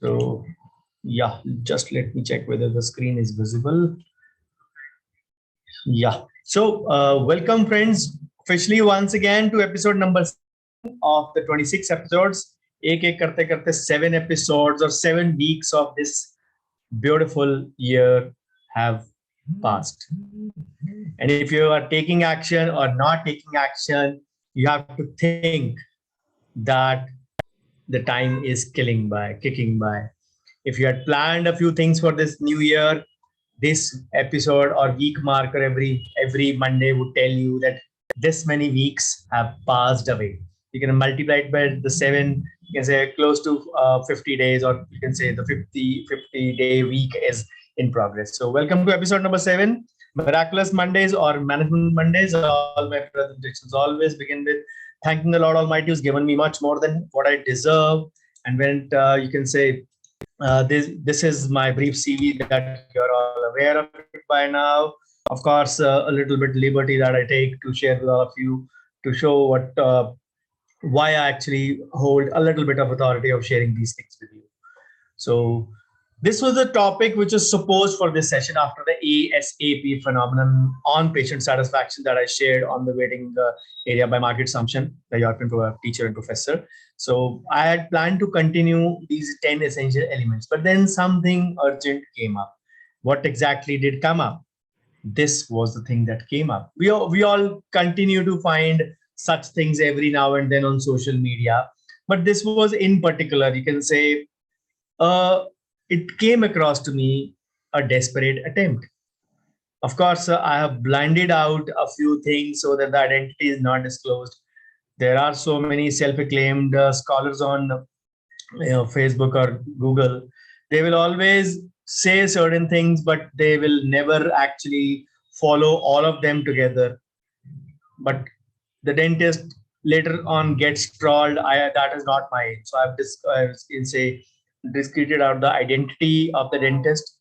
So yeah, just let me check whether the screen is visible. Yeah. So welcome friends, officially once again to episode number 7 of the 26 episodes. एक karte karte 7 episodes or 7 weeks of this beautiful year have passed. And if you are taking action or not taking action, you have to think that the time is kicking by. If you had planned a few things for this new year, this episode or week marker every Monday would tell you that this many weeks have passed away. You can multiply it by the 7. You can say close to 50 days, or you can say the 50 day week is in progress. So welcome to episode number 7, Miraculous Mondays or Management Mondays. All my presentations always begin with thanking the Lord Almighty who's given me much more than what I deserve. And when you can say this is my brief CV that you're all aware of it by now. Of course, a little bit liberty that I take to share with all of you to show why I actually hold a little bit of authority of sharing these things with you. So this was the topic which was supposed for this session after the ASAP phenomenon on patient satisfaction that I shared on the waiting area by Margaret Sumption, the European teacher and professor. So I had planned to continue these 10 essential elements, but then something urgent came up. What exactly did come up? This was the thing that came up. We all continue to find such things every now and then on social media, but this was in particular, you can say, it came across to me a desperate attempt. Of course, I have blinded out a few things so that the identity is not disclosed. There are so many self-acclaimed scholars on Facebook or Google. They will always say certain things, but they will never actually follow all of them together. But the dentist later on gets trolled. That is not my aim. So I will say discreted out the identity of the dentist.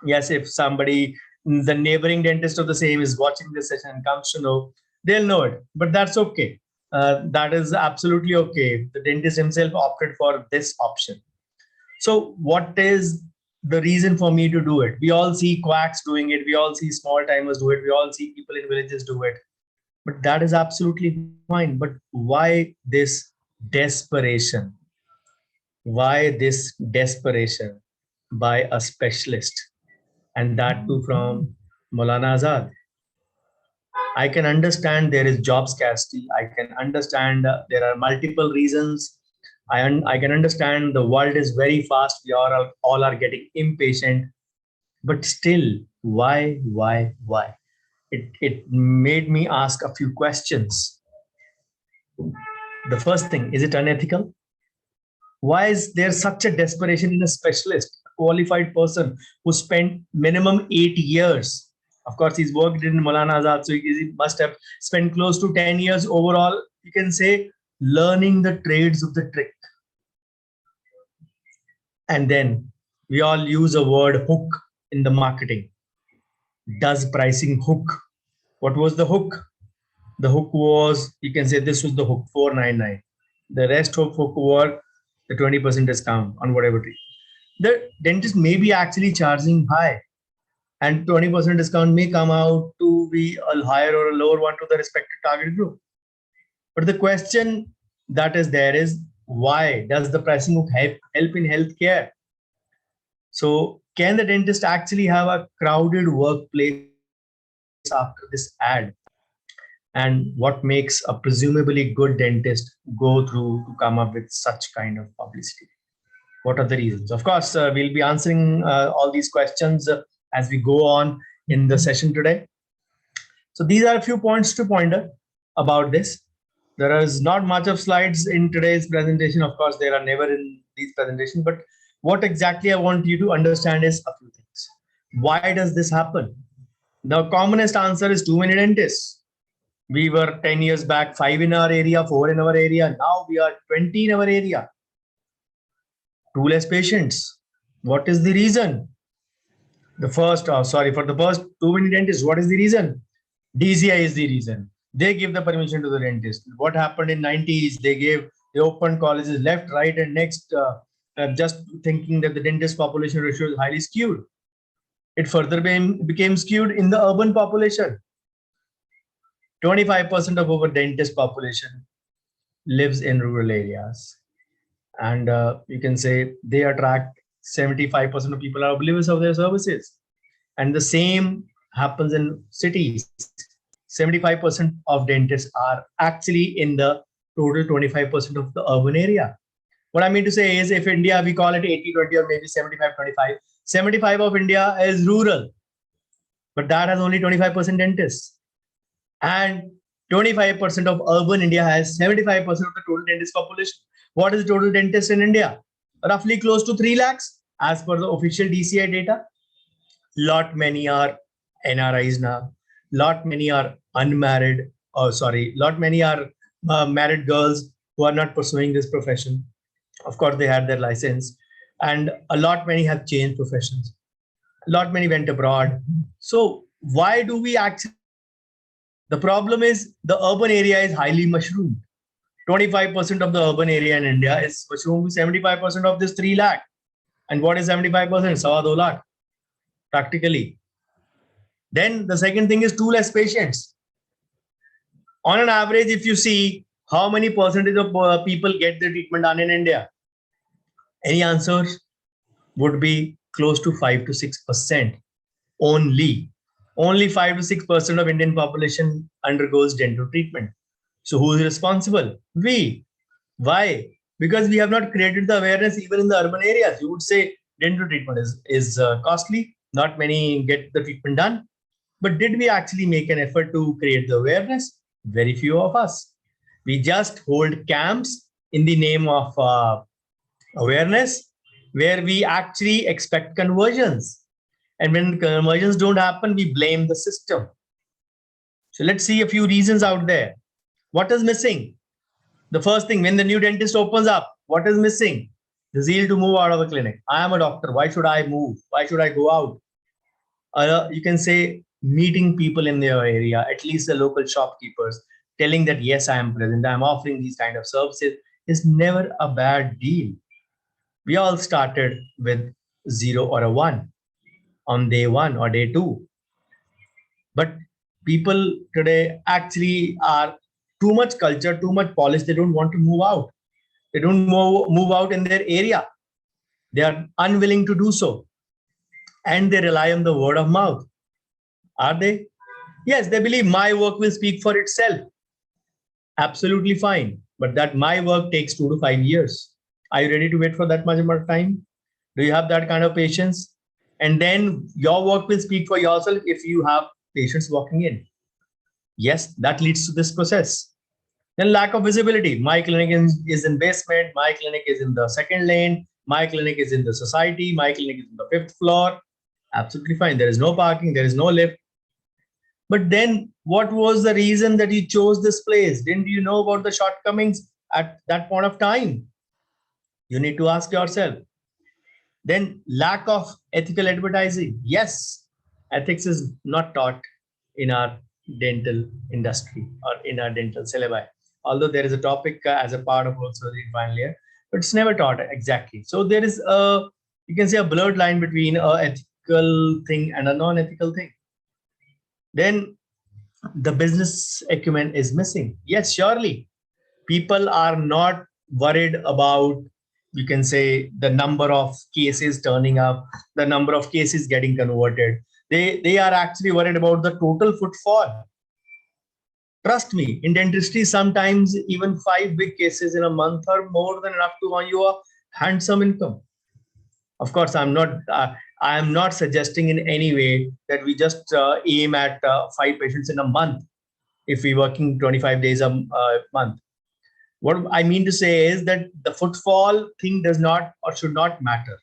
Yes, if somebody, the neighboring dentist of the same is watching this session and comes to know, they'll know it, but that's okay. That is absolutely okay. The dentist himself opted for this option. So what is the reason for me to do it? We all see quacks doing it. We all see small timers do it. We all see people in villages do it. But that is absolutely fine. But why this desperation? Why this desperation by a specialist, and that too from Maulana Azad? I can understand there is job scarcity. I can understand there are multiple reasons. I can understand the world is very fast. We all are getting impatient. But still, why? It made me ask a few questions. The first thing, is it unethical? Why is there such a desperation in a specialist, a qualified person who spent minimum 8 years? Of course, he's worked in Maulana Azad, so he must have spent close to 10 years overall, you can say, learning the trades of the trick. And then we all use a word hook in the marketing. Does pricing hook? What was the hook? The hook was, you can say this was the hook, 499. The rest of hook were the 20% discount on whatever tree. The dentist may be actually charging high, and 20% discount may come out to be a higher or a lower one to the respective target group. But the question that is there is, why does the pricing hook help in healthcare? So can the dentist actually have a crowded workplace after this ad? And what makes a presumably good dentist go through to come up with such kind of publicity? What are the reasons? Of course, we'll be answering all these questions as we go on in the session today. So these are a few points to ponder about this. There is not much of slides in today's presentation. Of course, there are never in these presentations, but what exactly I want you to understand is a few things. Why does this happen? The commonest answer is too many dentists. We were 10 years back, 5 in our area, 4 in our area. Now we are 20 in our area. 2 less patients. What is the reason? For the first, too many dentists. What is the reason? DCI is the reason. They give the permission to the dentist. What happened in 90s? They opened colleges left, right, and next just thinking that the dentist population ratio is highly skewed. It further became skewed in the urban population. 25% of our dentist population lives in rural areas. And you can say they attract 75% of people are oblivious of their services. And the same happens in cities. 75% of dentists are actually in the total 25% of the urban area. What I mean to say is, if India, we call it 80-20 or maybe 75-25, 75 of India is rural, but that has only 25% dentists. And 25% of urban India has 75% of the total dentist population. What is the total dentist in India? Roughly close to 3 lakhs as per the official DCI data. Lot many are NRIs now. Lot many are unmarried. Lot many are married girls who are not pursuing this profession. Of course, they had their license, and a lot many have changed professions. A lot many went abroad. So why do we actually? The problem is the urban area is highly mushroomed. 25% of the urban area in India is mushroomed. 75% of this 3 lakh. And what is 75%? Sawa 2 lakh, practically. Then the second thing is 2 less patients. On an average, if you see how many percentage of people get the treatment done in India, any answers would be close to 5 to 6% only. Only 5 to 6% of Indian population undergoes dental treatment. So who is responsible? We. Why? Because we have not created the awareness even in the urban areas. You would say dental treatment is costly. Not many get the treatment done. But did we actually make an effort to create the awareness? Very few of us. We just hold camps in the name of awareness, where we actually expect conversions. And when conversions don't happen, we blame the system. So let's see a few reasons out there. What is missing? The first thing, when the new dentist opens up, what is missing? The zeal to move out of the clinic. I am a doctor. Why should I move? Why should I go out? You can say meeting people in their area, at least the local shopkeepers, telling that, yes, I am present, I am offering these kind of services, is never a bad deal. We all started with 0 or a 1 on day 1 or day 2. But people today actually are too much culture, too much polish. They don't want to move out. They don't move out in their area. They are unwilling to do so. And they rely on the word of mouth. Are they? Yes, they believe my work will speak for itself. Absolutely fine. But that my work takes 2 to 5 years. Are you ready to wait for that much amount of time? Do you have that kind of patience? And then your work will speak for yourself if you have patients walking in. Yes, that leads to this process. Then lack of visibility. My clinic is in basement. My clinic is in the second lane. My clinic is in the society. My clinic is in the 5th floor. Absolutely fine. There is no parking. There is no lift. But then what was the reason that you chose this place? Didn't you know about the shortcomings at that point of time? You need to ask yourself. Then lack of ethical advertising. Yes, ethics is not taught in our dental industry or in our dental syllabi. Although there is a topic as a part of also the final year, but it's never taught exactly. So there is you can say a blurred line between an ethical thing and a non-ethical thing. Then the business acumen is missing. Yes, surely. People are not worried about, you can say, the number of cases turning up, the number of cases getting converted. They are actually worried about the total footfall. Trust me, in dentistry, sometimes even 5 big cases in a month are more than enough to earn you a handsome income. Of course, I am not suggesting in any way that we just aim at 5 patients in a month if we're working 25 days a month. What I mean to say is that the footfall thing does not or should not matter.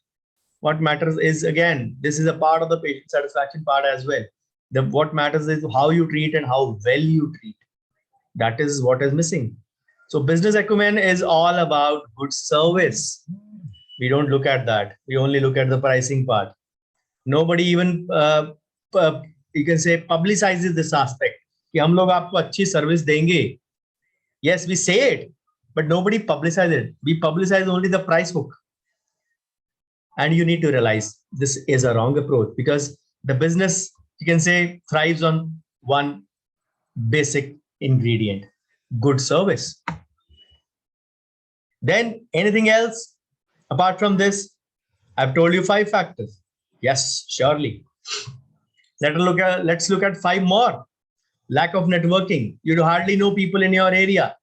What matters is, again, this is a part of the patient satisfaction part as well. What matters is how you treat and how well you treat. That is what is missing. So business acumen is all about good service. We don't look at that. We only look at the pricing part. Nobody even, you can say, publicizes this aspect. कि हम लोग आपको अच्छी service देंगे. Yes, we say it, but nobody publicizes it. We publicize only the price hook. And you need to realize this is a wrong approach, because the business, you can say, thrives on one basic ingredient: good service. Then anything else apart from this? I've told you 5 factors. Yes, surely. Let's look at 5 more. Lack of networking. You hardly know people in your area.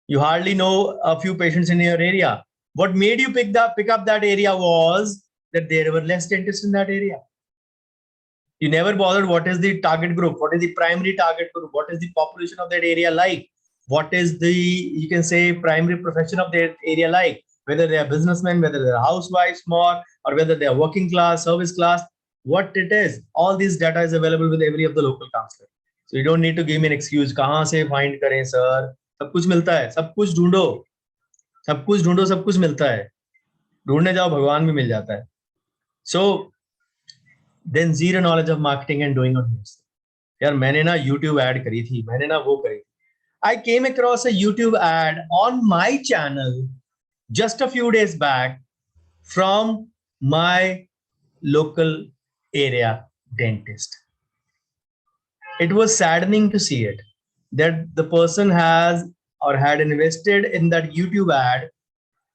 You hardly know a few patients in your area. What made you pick up that area was that there were less dentists in that area. You never bothered what is the target group, what is the primary target group, what is the population of that area like, what is the, you can say, primary profession of their area like, whether they are businessmen, whether they are housewives more, or whether they are working class, service class, what it is. All these data is available with every of the local counselor. So you don't need to give me an excuse. कहाँ से find करें sir? सब कुछ मिलता है, सब कुछ ढूंढो, सब कुछ ढूंढो, सब कुछ मिलता है. ढूंढने जाओ भगवान भी मिल जाता है. So then zero knowledge of marketing and doing on this. यार मैंने ना YouTube ad करी थी, मैंने ना वो करी. I came across a YouTube ad on my channel just a few days back from my local area dentist. It was saddening to see it, that the person has or had invested in that YouTube ad.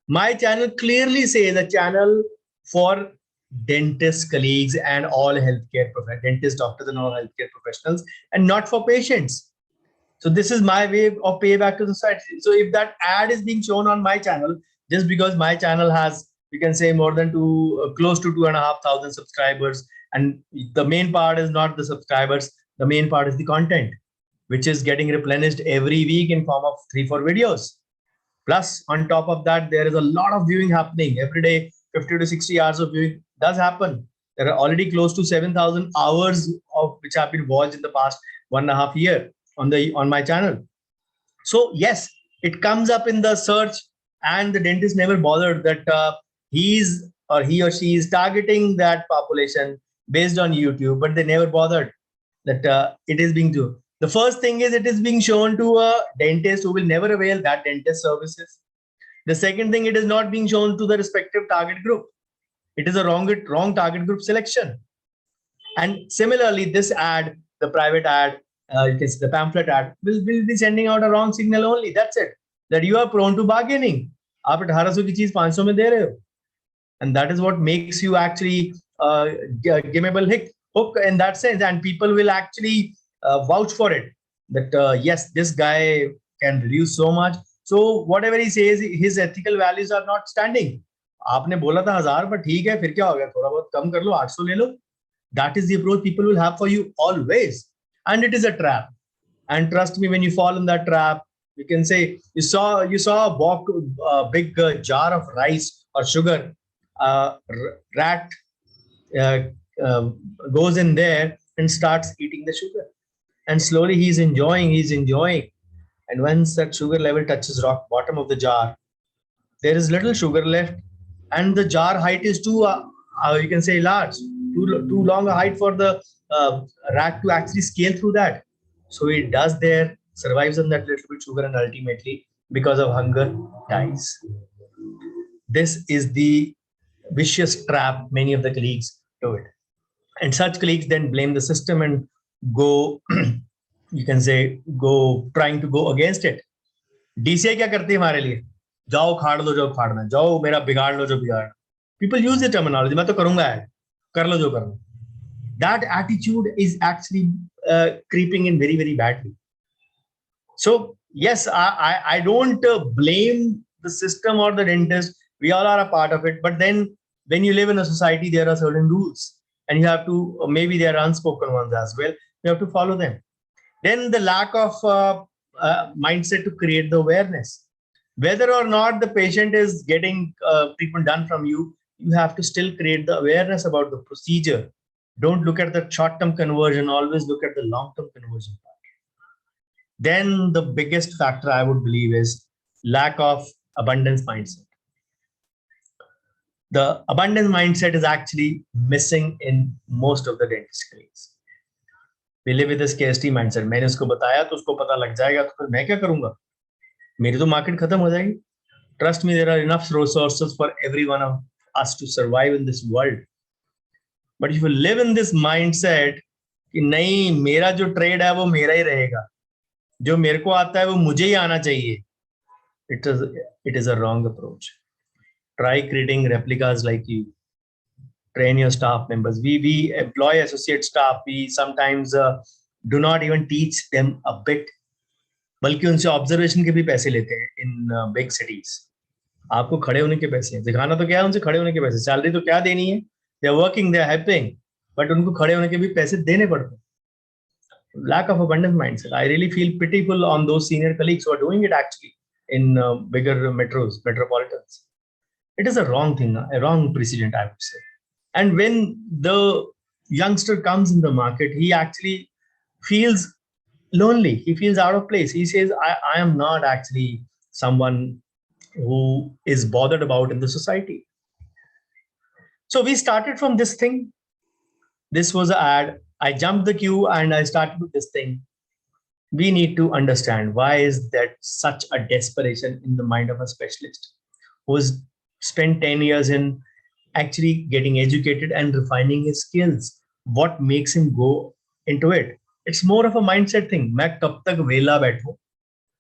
My channel clearly says a channel for dentist colleagues and all healthcare professionals, dentists, doctors, and all healthcare professionals, and not for patients. So this is my way of payback to the society. So if that ad is being shown on my channel, just because my channel has, you can say, more than close to 2,500 subscribers, and the main part is not the subscribers, the main part is the content, which is getting replenished every week in form of 3-4 videos. Plus, on top of that, there is a lot of viewing happening every day. 50 to 60 hours of viewing does happen. There are already close to 7,000 hours of which have been watched in the past 1.5 years on my channel. So yes, it comes up in the search, and the dentist never bothered that he or she is targeting that population based on YouTube, but they never bothered that it is being done. The first thing is it is being shown to a dentist who will never avail that dentist services. The second thing, it is not being shown to the respective target group. It is a wrong target group selection. And similarly, this ad, the private ad, you can see the pamphlet ad, will be sending out a wrong signal only. That's it. That you are prone to bargaining. आप 1800 की चीज 500 में दे रहे हो. And that is what makes you actually giveable hook in that sense. And people will actually vouch for it. That yes, this guy can reduce so much. So whatever he says, his ethical values are not standing. आपने बोला था 1000, but ठीक है, फिर क्या हो गया, थोड़ा बहुत कम कर लो, 800 ले लो. That is the approach people will have for you always. And it is a trap. And trust me, when you fall in that trap, you can say, you saw a big jar of rice or sugar. Rat goes in there and starts eating the sugar. And slowly he's enjoying. And once that sugar level touches rock bottom of the jar, there is little sugar left. And the jar height is too, you can say, large, too long a height for the rat to actually scale through that. So he does there, survives on that little bit sugar, and ultimately, because of hunger, dies. This is the vicious trap many of the colleagues do it. And such colleagues then blame the system and go, you can say, trying to go against it. DCI क्या करती है हमारे लिए? जाओ खाड़ लो जो खाड़ना, जाओ मेरा बिगाड़ लो जो बिगाड़ना. People use the terminology, मैं तो करूंगा है, कर लो जो करना. That attitude is actually creeping in very, very badly. So yes, I don't blame the system or the dentist. We all are a part of it. But then when you live in a society, there are certain rules, and you have to, maybe there are unspoken ones as well. You have to follow them. Then the lack of mindset to create the awareness. Whether or not the patient is getting treatment done from you, you have to still create the awareness about the procedure. Don't look at the short-term conversion, always look at the long-term conversion part. Then the biggest factor I would believe is lack of abundance mindset. The abundance mindset is actually missing in most of the dentist clinics. We live with this scarcity mindset. मैंने उसको बताया तो उसको पता लग जाएगा, तो फिर मैं क्या करूंगा? मेरी तो मार्केट खत्म हो जाएगी. Trust me, there are enough resources for every one of us to survive in this world. But if you live in this mindset कि नहीं, मेरा जो ट्रेड है वो मेरा ही रहेगा, जो मेरे को आता है वो मुझे ही आना चाहिए, it is a wrong approach. Try creating replicas like you. Train your staff members. We employ associate staff. We sometimes do not even teach them a bit, बल्कि उनसे ऑब्जर्वेशन के भी पैसे लेते हैं इन बिग सिटीज. आपको खड़े होने के पैसे हैं, दिखाना तो क्या है, उनसे खड़े होने के पैसे. सैलरी तो क्या देनी है, they are working, they are helping, but उनको खड़े होने के भी पैसे देने पड़ते हैं. Lack of abundance mindset. I really feel pitiful on those senior colleagues who are doing it actually in bigger metropolitans. It is a wrong thing, a wrong precedent, I would say. And when the youngster comes in the market, he actually feels lonely. He feels out of place. He says, I am not actually someone who is bothered about in the society. So we started from this thing. This was an ad. I jumped the queue and I started with this thing. We need to understand why is that such a desperation in the mind of a specialist who's spent 10 years in actually getting educated and refining his skills. What makes him go into it? It's more of a mindset thing. मैं कब तक वेला बैठूं,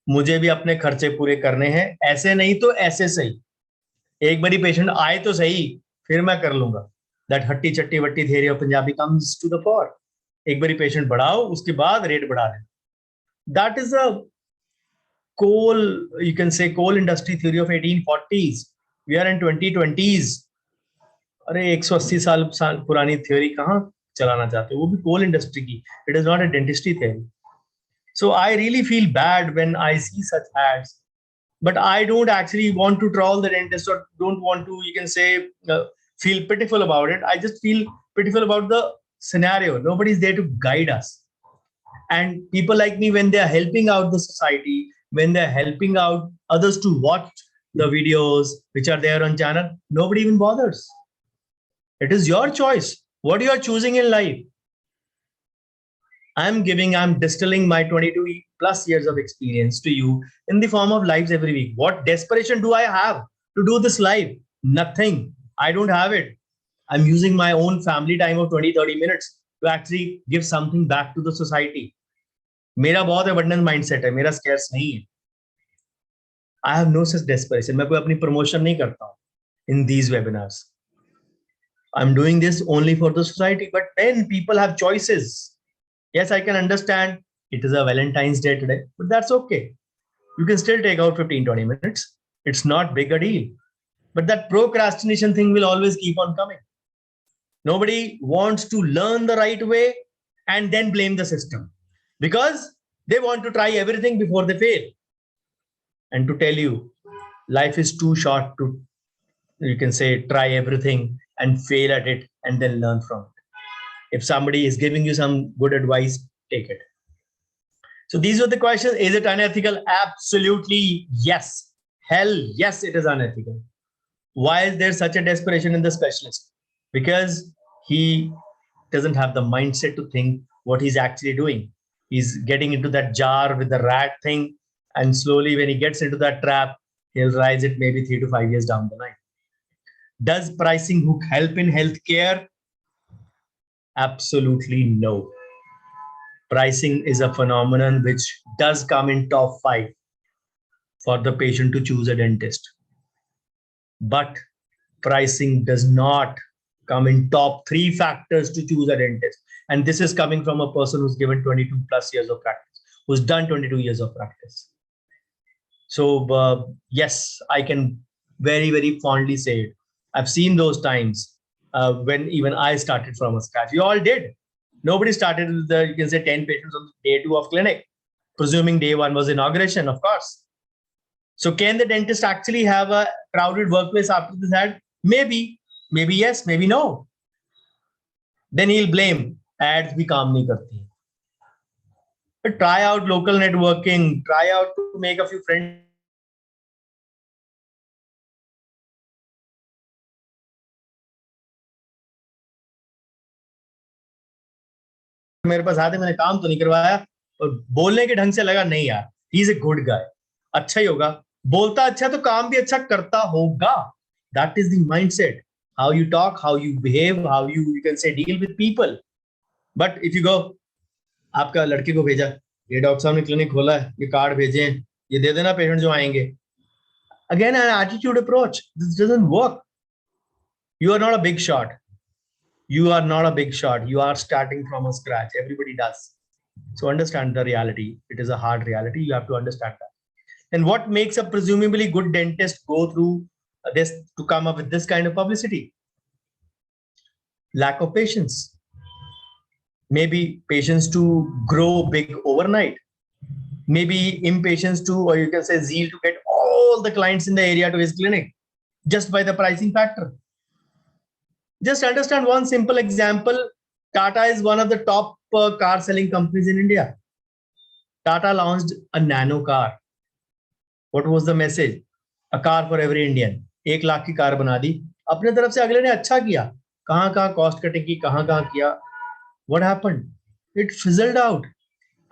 मुझे भी अपने खर्चे पूरे करने हैं, ऐसे नहीं तो ऐसे सही, एक बारी पेशेंट आए तो सही, फिर मैं कर लूंगा. That हट्टी चट्टी वट्टी theory of Punjabi comes to the fore. एक बारी पेशेंट बढ़ाओ, उसके बाद रेट बढ़ा देना. That is a coal, you can say coal industry theory of 1840s. We are in 2020s. अरे 180 साल पुरानी थ्योरी कहाँ चलाना चाहते हो, वो भी कोल इंडस्ट्री की. It is not a dentistry theory. So I really feel bad when I see such ads, but I don't actually want to troll the dentist or don't want to, you can say, feel pitiful about it. I just feel pitiful about the scenario. Nobody is there to guide us. And people like me, when they are helping out the society, when they are helping out others to watch the videos which are there on channel, nobody even bothers. It is your choice. What you are choosing in life. I'm distilling my 22 plus years of experience to you in the form of lives every week. What desperation do I have to do this live? Nothing. I don't have it. I'm using my own family time of 20-30 minutes to actually give something back to the society. मेरा बहुत abundant mindset है, मेरा scarce नहीं है. I have no such desperation. मैं कोई अपनी promotion नहीं करता हूँ in these webinars. I'm doing this only for the society, but then people have choices. Yes, I can understand it is a Valentine's Day today, but that's okay. You can still take out 15-20 minutes. It's not big a deal. But that procrastination thing will always keep on coming. Nobody wants to learn the right way and then blame the system because they want to try everything before they fail. And to tell you, life is too short to, you can say, try everything and fail at it and then learn from it. If somebody is giving you some good advice, take it. So these were the questions. Is it unethical? Absolutely yes. Hell yes, it is unethical. Why is there such a desperation in the specialist? Because he doesn't have the mindset to think what he's actually doing. He's getting into that jar with the rat thing, and slowly when he gets into that trap, he'll rise it maybe 3 to 5 years down the line. Does pricing help in healthcare? Absolutely no. Pricing is a phenomenon which does come in top 5 for the patient to choose a dentist. But pricing does not come in top 3 factors to choose a dentist. And this is coming from a person who's given 22 plus years of practice, who's done 22 years of practice. So yes, I can very, very fondly say it. I've seen those times when even I started from a scratch. You all did. Nobody started with the, you can say, 10 patients on day 2 of clinic, presuming day 1 was inauguration, of course. So can the dentist actually have a crowded workplace after this ad? Maybe yes, maybe no. Then he'll blame ads bhi kaam nahi karti. But try out local networking, try out to make a few friends. मेरे पास आते, मैंने काम तो नहीं करवाया और बोलने के ढंग से लगा नहीं यार, he is a good guy, अच्छा ही होगा, बोलता अच्छा तो काम भी अच्छा करता होगा. That is the mindset. how you talk, how you behave, how you can say deal with people. But if you go, आपका लड़के को भेजा, ये डॉक्टर साहब ने क्लिनिक खोला है, ये कार्ड भेजे, ये दे देना पेशेंट जो आएंगे. Again, an attitude approach. This doesn't work. You are not a big shot. You are not a big shot. You are starting from a scratch. Everybody does. So understand the reality. It is a hard reality. You have to understand that. And what makes a presumably good dentist go through this to come up with this kind of publicity? Lack of patience. Maybe patience to grow big overnight. Maybe impatience to, or you can say zeal to get all the clients in the area to his clinic just by the pricing factor. Just understand one simple example. Tata is one of the top car selling companies in India. Tata launched a nano car. What was the message? A car for every Indian. 1 lakh की car बना दी. अपने तरफ से अगले ने अच्छा किया. कहाँ कॉस्ट कटिंग की, कहाँ किया. What happened? It fizzled out.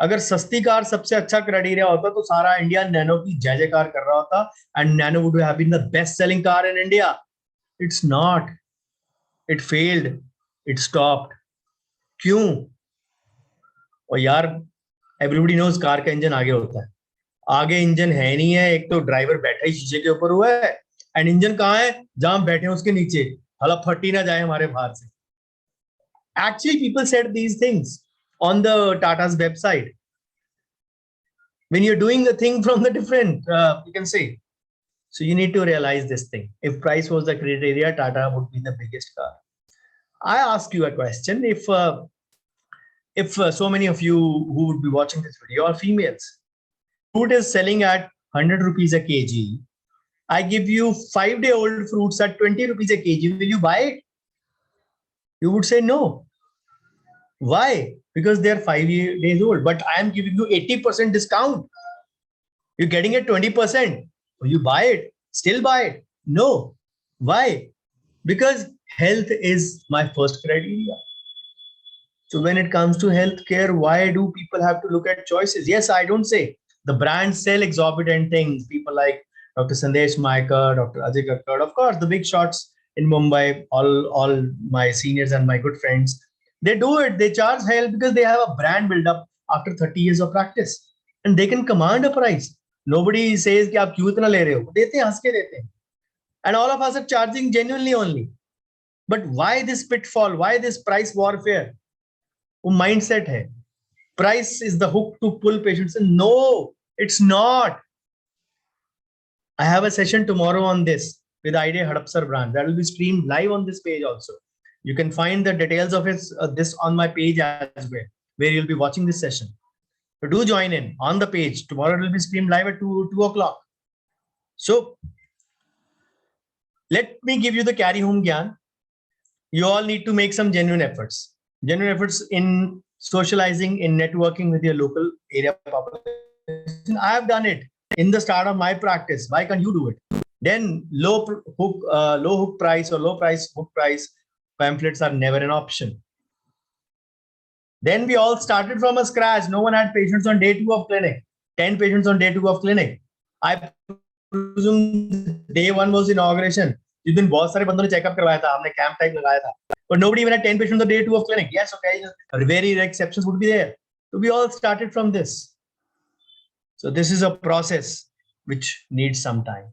अगर सस्ती कार सबसे अच्छा क्राइटेरिया होता तो सारा इंडिया नैनो की जय जयकार कर रहा होता, and nano would have been the best selling car in India. It's not. It failed. It stopped. क्यों? और यार, everybody knows कार का इंजन आगे होता है. आगे इंजन है नहीं है. एक तो ड्राइवर बैठा ही शीशे के ऊपर हुआ है, एंड इंजन कहाँ है? जहां बैठे हैं उसके नीचे. हला फटी ना जाए हमारे बाहर से. Actually, people said these things on the Tata's website. When you're doing the thing from the different, you can say. So you need to realize this thing. If price was the criteria, Tata would be the biggest car. I ask you a question. If so many of you who would be watching this video are females, fruit is selling at 100 rupees a kg. I give you 5-day-old fruits at 20 rupees a kg. Will you buy it? You would say no. Why? Because they are 5 days old, but I am giving you 80% discount. You're getting it 20%. Will you buy it? Still buy it? No. Why? Because health is my first criteria. So when it comes to healthcare, why do people have to look at choices? Yes, I don't say the brands sell exorbitant things. People like Dr. Sandesh Maikar, Dr. Ajay Kakkad, of course, the big shots in Mumbai, all my seniors and my good friends, they do it. They charge hell because they have a brand build up after 30 years of practice, and they can command a price. Nobody says कि आप क्यों इतना ले रहे हो? देते हैं, हंस के देते हैं. And all of us are charging genuinely only. But why this pitfall? Why this price warfare? वो mindset है. Price is the hook to pull patients in. No, it's not. I have a session tomorrow on this with Idea Hadapsar brand that will be streamed live on this page also. You can find the details of this on my page as well, where you'll be watching this session. So do join in on the page. Tomorrow it will be streamed live at 2 o'clock. So let me give you the carry home gyan. You all need to make some genuine efforts. Genuine efforts in socializing, in networking with your local area population. I have done it in the start of my practice. Why can't you do it? Then low hook price or low price hook price pamphlets are never an option. Then we all started from a scratch. No one had patients on day 2 of clinic. 10 patients on day 2 of clinic. I presume day 1 was inauguration. जिस दिन बहुत सारे बंदों ने checkup करवाया था, हमने camp type लगाया था. But nobody even had 10 patients on the day 2 of clinic. Yes, okay, very rare exceptions would be there. So we all started from this. So this is a process which needs some time.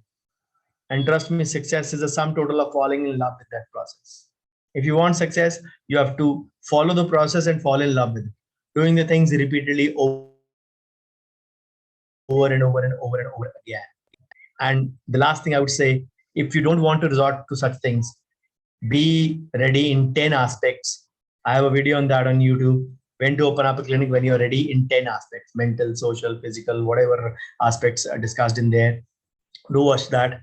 And trust me, success is a sum total of falling in love with that process. If you want success, you have to follow the process and fall in love with it. Doing the things repeatedly over and over and over and over again. And the last thing I would say, if you don't want to resort to such things, be ready in 10 aspects. I have a video on that on YouTube. When to open up a clinic when you're ready in 10 aspects, mental, social, physical, whatever aspects are discussed in there. Do watch that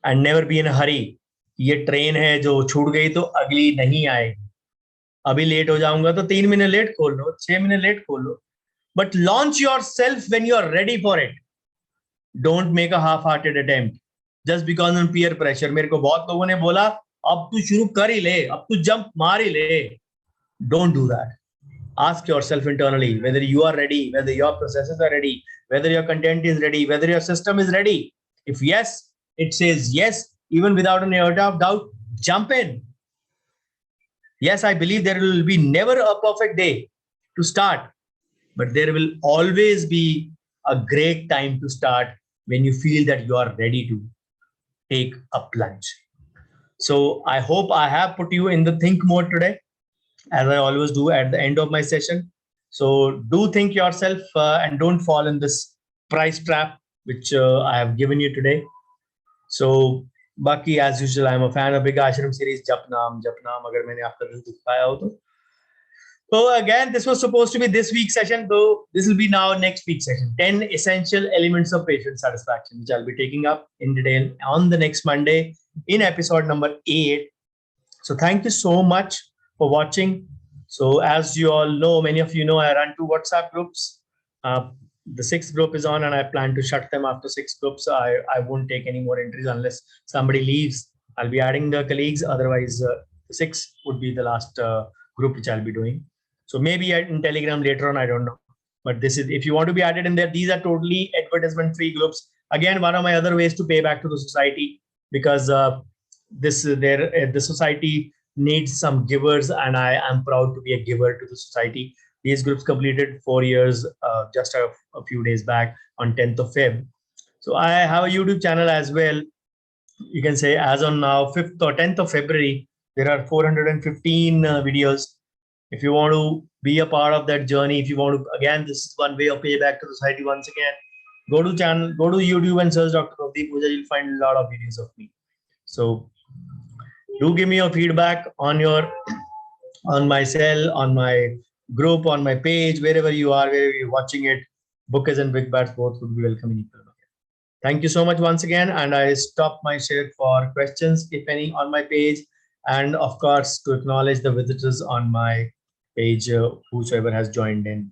and never be in a hurry. ये train है जो छूट गई तो अगली नहीं आएगी. अभी लेट हो जाऊंगा तो 3 महीने लेट खोल लो, 6 महीने लेट खोल लो. But launch yourself when you are ready for it. Don't make a half-hearted attempt just because of peer pressure. मेरे को बहुत लोगों ने बोला अब तू शुरू कर ही ले, अब तू जंप मार ही ले. Don't do that. Ask yourself internally whether you are ready, whether your processes are ready, whether your content is ready, whether your system is ready. If yes, it says yes, even without an iota of doubt, jump in. Yes, I believe there will be never a perfect day to start, but there will always be a great time to start when you feel that you are ready to take a plunge. So I hope I have put you in the think mode today, as I always do at the end of my session. So do think yourself and don't fall in this price trap which I have given you today. So बाकी as usual, I am a fan of Big Ashram series. जप नाम अगर मैंने आपका दिल दुखाया हो तो. So again, this was supposed to be this week's session, though this will be now next week's session. 10 essential elements of patient satisfaction, which I'll be taking up in detail on the next Monday in episode number 8. So thank you so much for watching. So as you all know, many of you know, I run 2 WhatsApp groups. The 6th group is on and I plan to shut them after 6 groups. I won't take any more entries unless somebody leaves. I'll be adding the colleagues. Otherwise, the 6th would be the last group which I'll be doing. So maybe in Telegram later on, I don't know. But this is, if you want to be added in there, these are totally advertisement free groups. Again, one of my other ways to pay back to the society, because the society needs some givers, and I am proud to be a giver to the society. These groups completed 4 years just a few days back on 10th of Feb. So I have a YouTube channel as well. You can say as on now, 5th or 10th of February, there are 415 videos. If you want to be a part of that journey, if you want to, again, this is one way of payback to society. Once again, go to YouTube and search Dr. Pravdeep Puja. You'll find a lot of videos of me. So do give me your feedback on my cell, on my group, on my page, wherever you are, wherever you're watching it. Bookers and big bats both would be welcome in equal. Thank you so much once again, and I stop my share for questions, if any, on my page, and of course to acknowledge the visitors on my page, whosoever has joined in.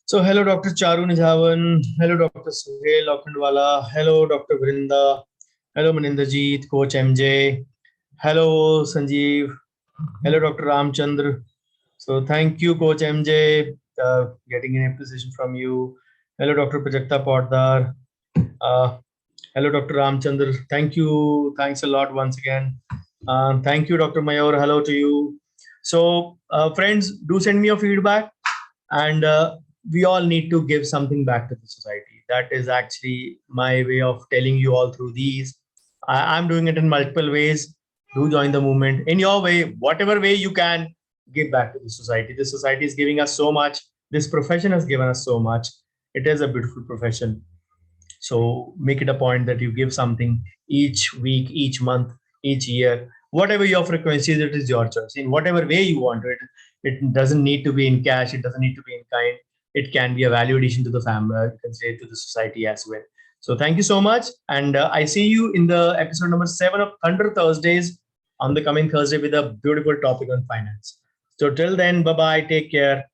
So hello, Dr. Charu Nijavan. Hello, Dr. Suhail Lokhandwala. Hello, Dr. Vrinda. Hello, Maninderjeet, Coach MJ. Hello, Sanjeev. Hello, Dr. Ramchandra. So thank you, Coach MJ, getting an appreciation from you. Hello, Dr. Prajakta Poddar. Hello, Dr. Ramchandra. Thank you. Thanks a lot once again. Thank you, Dr. Mayor. Hello to you. So friends, do send me your feedback, and we all need to give something back to the society. That is actually my way of telling you all through these. I'm doing it in multiple ways. Do join the movement in your way, whatever way you can. Give back to the society. The society is giving us so much. This profession has given us so much. It is a beautiful profession. So make it a point that you give something each week, each month, each year, whatever your frequency is, it is your choice. In whatever way you want it. It doesn't need to be in cash. It doesn't need to be in kind. It can be a value addition to the family. You can say to the society as well. So thank you so much. And I see you in the episode number 7 of Thunder Thursdays on the coming Thursday with a beautiful topic on finance. So till then, bye-bye. Take care.